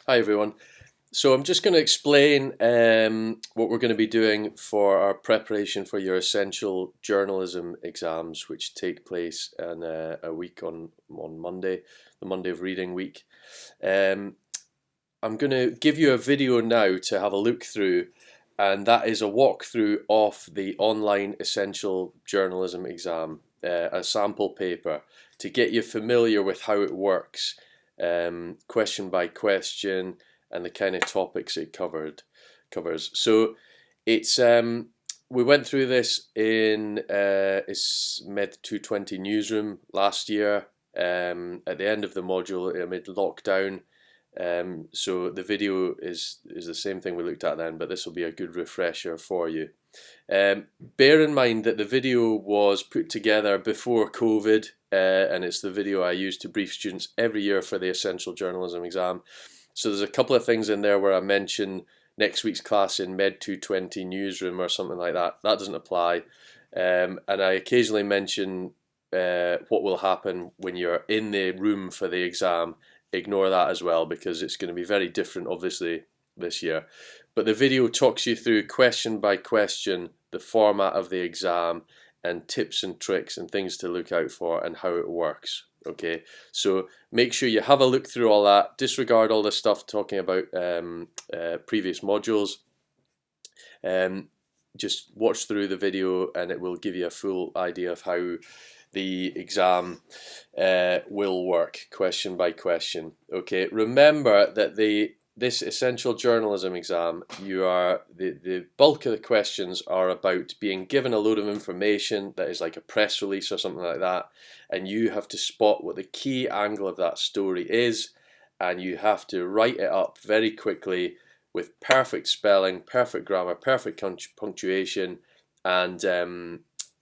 Hi everyone. So I'm just going to explain what we're going to be doing for our preparation for your essential journalism exams, which take place in a week on Monday, the Monday of Reading Week. Um, I'm going to give you a video now to have a look through, and that is a walkthrough of the online essential journalism exam, a sample paper to get you familiar with how it works, question by question, and the kind of topics it covers. So it's we went through this in its Med 220 newsroom last year, at the end of the module amid lockdown. So the video is the same thing we looked at then, but this will be a good refresher for you. Bear in mind that the video was put together before COVID, and it's the video I use to brief students every year for the essential journalism exam. So there's a couple of things in there where I mention next week's class in Med 220 newsroom or something like that. That doesn't apply. And I occasionally mention what will happen when you're in the room for the exam. Ignore that as well, because it's going to be very different obviously this year. But the video talks you through question by question the format of the exam and tips and tricks and things to look out for and how it works. Okay, so make sure you have a look through all that. Disregard all the stuff talking about previous modules. Just watch through the video and it will give you a full idea of how the exam will work question by question. Okay, remember that this essential journalism exam, the bulk of the questions are about being given a load of information that is like a press release or something like that, and you have to spot what the key angle of that story is, and you have to write it up very quickly with perfect spelling, perfect grammar, perfect punctuation, and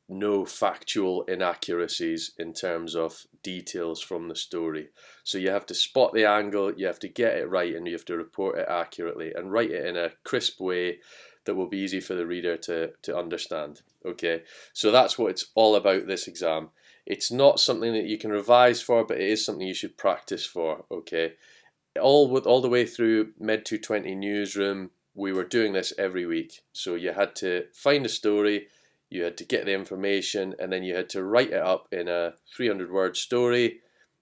no factual inaccuracies in terms of details from the story. So you have to spot the angle, you have to get it right, and you have to report it accurately and write it in a crisp way that will be easy for the reader to understand. Okay, so that's what it's all about, this exam. It's not something that you can revise for, but it is something you should practice for. Okay, all the way through Med 220 newsroom, we were doing this every week. So you had to find a story, you had to get the information, and then you had to write it up in a 300-word story.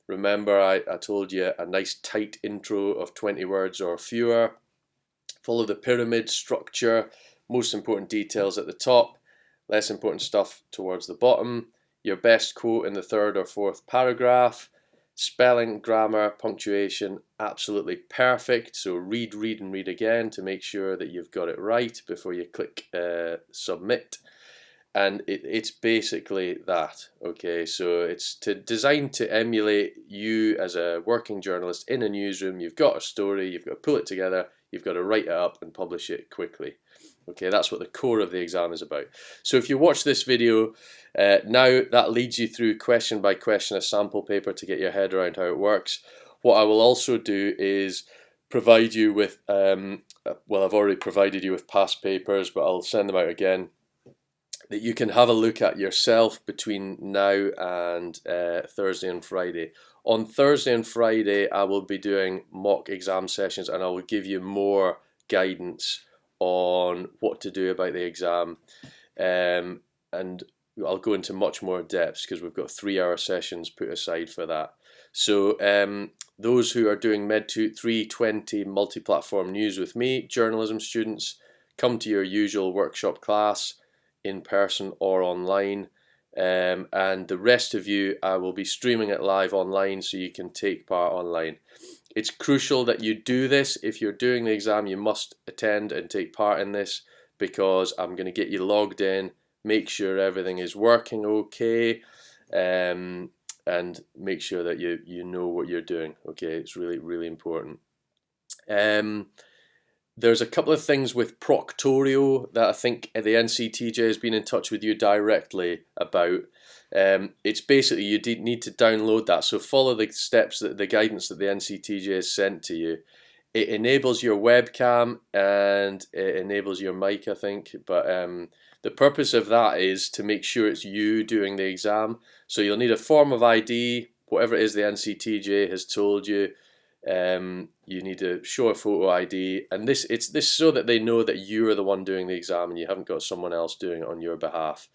Remember, I told you a nice tight intro of 20 words or fewer. Follow the pyramid structure, most important details at the top, less important stuff towards the bottom. Your best quote in the third or fourth paragraph. Spelling, grammar, punctuation, absolutely perfect. So read, and read again to make sure that you've got it right before you click submit. And it's basically that. Okay, so it's designed to emulate you as a working journalist in a newsroom. You've got a story, you've got to pull it together, you've got to write it up and publish it quickly. Okay, that's what the core of the exam is about. So if you watch this video now, that leads you through question by question, a sample paper to get your head around how it works. What I will also do is provide you with, well, I've already provided you with past papers, but I'll send them out again, that you can have a look at yourself between now and Thursday and Friday. On Thursday and Friday, I will be doing mock exam sessions, and I will give you more guidance on what to do about the exam, and I'll go into much more depth because we've got 3-hour sessions put aside for that. So those who are doing Med 320 multi-platform news with me, journalism students, come to your usual workshop class in person or online, and the rest of you, I will be streaming it live online so you can take part online. It's crucial that you do this. If you're doing the exam, you must attend and take part in this, because I'm going to get you logged in, make sure everything is working okay, and make sure that you know what you're doing. Okay, it's really important. There's a couple of things with Proctorio that I think the NCTJ has been in touch with you directly about. It's basically you need to download that. So follow the steps, the guidance that the NCTJ has sent to you. It enables your webcam and it enables your mic, I think. But the purpose of that is to make sure it's you doing the exam. So you'll need a form of ID, whatever it is the NCTJ has told you. you need to show a photo ID, and it's so that they know that you are the one doing the exam and you haven't got someone else doing it on your behalf.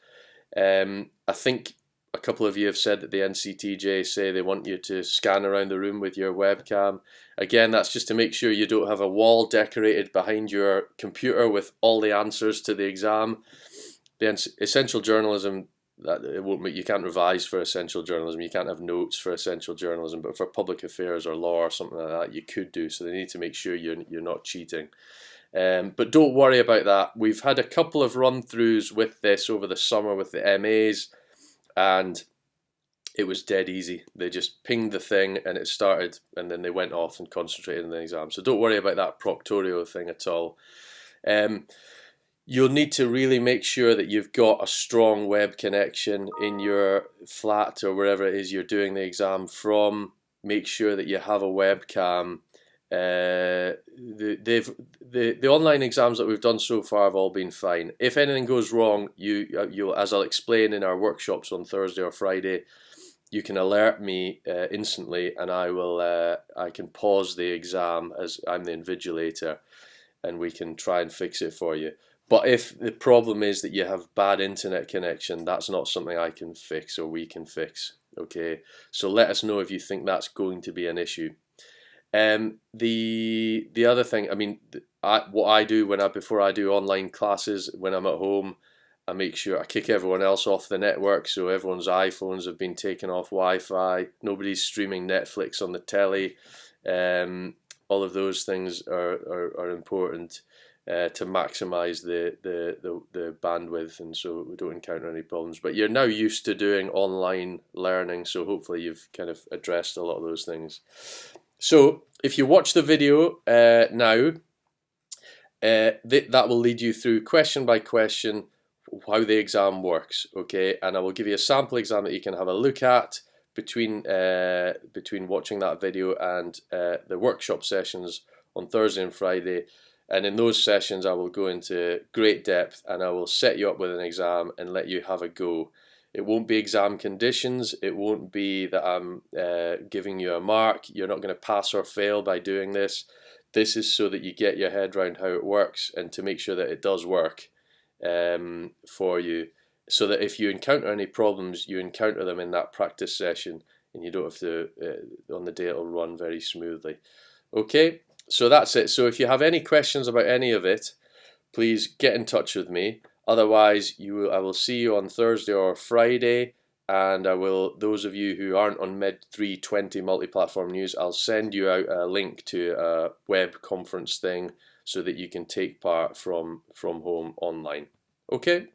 I think a couple of you have said that the NCTJ say they want you to scan around the room with your webcam. Again, that's just to make sure you don't have a wall decorated behind your computer with all the answers to the exam. The essential journalism, that it won't, you can't revise for essential journalism, you can't have notes for essential journalism, but for public affairs or law or something like that, you could do. So they need to make sure you're not cheating. But don't worry about that. We've had a couple of run-throughs with this over the summer with the MAs, and it was dead easy. They just pinged the thing and it started, and then they went off and concentrated on the exam. So don't worry about that proctorio thing at all. You'll need to really make sure that you've got a strong web connection in your flat or wherever it is you're doing the exam from. Make sure that you have a webcam. The online exams that we've done so far have all been fine. If anything goes wrong, you'll, as I'll explain in our workshops on Thursday or Friday, you can alert me instantly, and I can pause the exam as I'm the invigilator, and we can try and fix it for you. But if the problem is that you have bad internet connection, that's not something I can fix or we can fix. Okay, so let us know if you think that's going to be an issue. The other thing, I mean, what I do before I do online classes when I'm at home, I make sure I kick everyone else off the network, so everyone's iPhones have been taken off Wi-Fi. Nobody's streaming Netflix on the telly. All of those things are important to maximize the bandwidth, and so we don't encounter any problems. But you're now used to doing online learning, so hopefully you've kind of addressed a lot of those things. So if you watch the video now, that will lead you through question by question how the exam works, okay? And I will give you a sample exam that you can have a look at between watching that video and the workshop sessions on Thursday and Friday. And in those sessions I will go into great depth and I will set you up with an exam and let you have a go. It won't be exam conditions, it won't be that I'm giving you a mark. You're not going to pass or fail by doing this. This is so that you get your head around how it works and to make sure that it does work for you, so that if you encounter any problems, you encounter them in that practice session and you don't have to, on the day it'll run very smoothly. Okay, so that's it. So if you have any questions about any of it, please get in touch with me. Otherwise, I will see you on Thursday or Friday, and those of you who aren't on Med 320 multi-platform news, I'll send you out a link to a web conference thing so that you can take part from home online. Okay?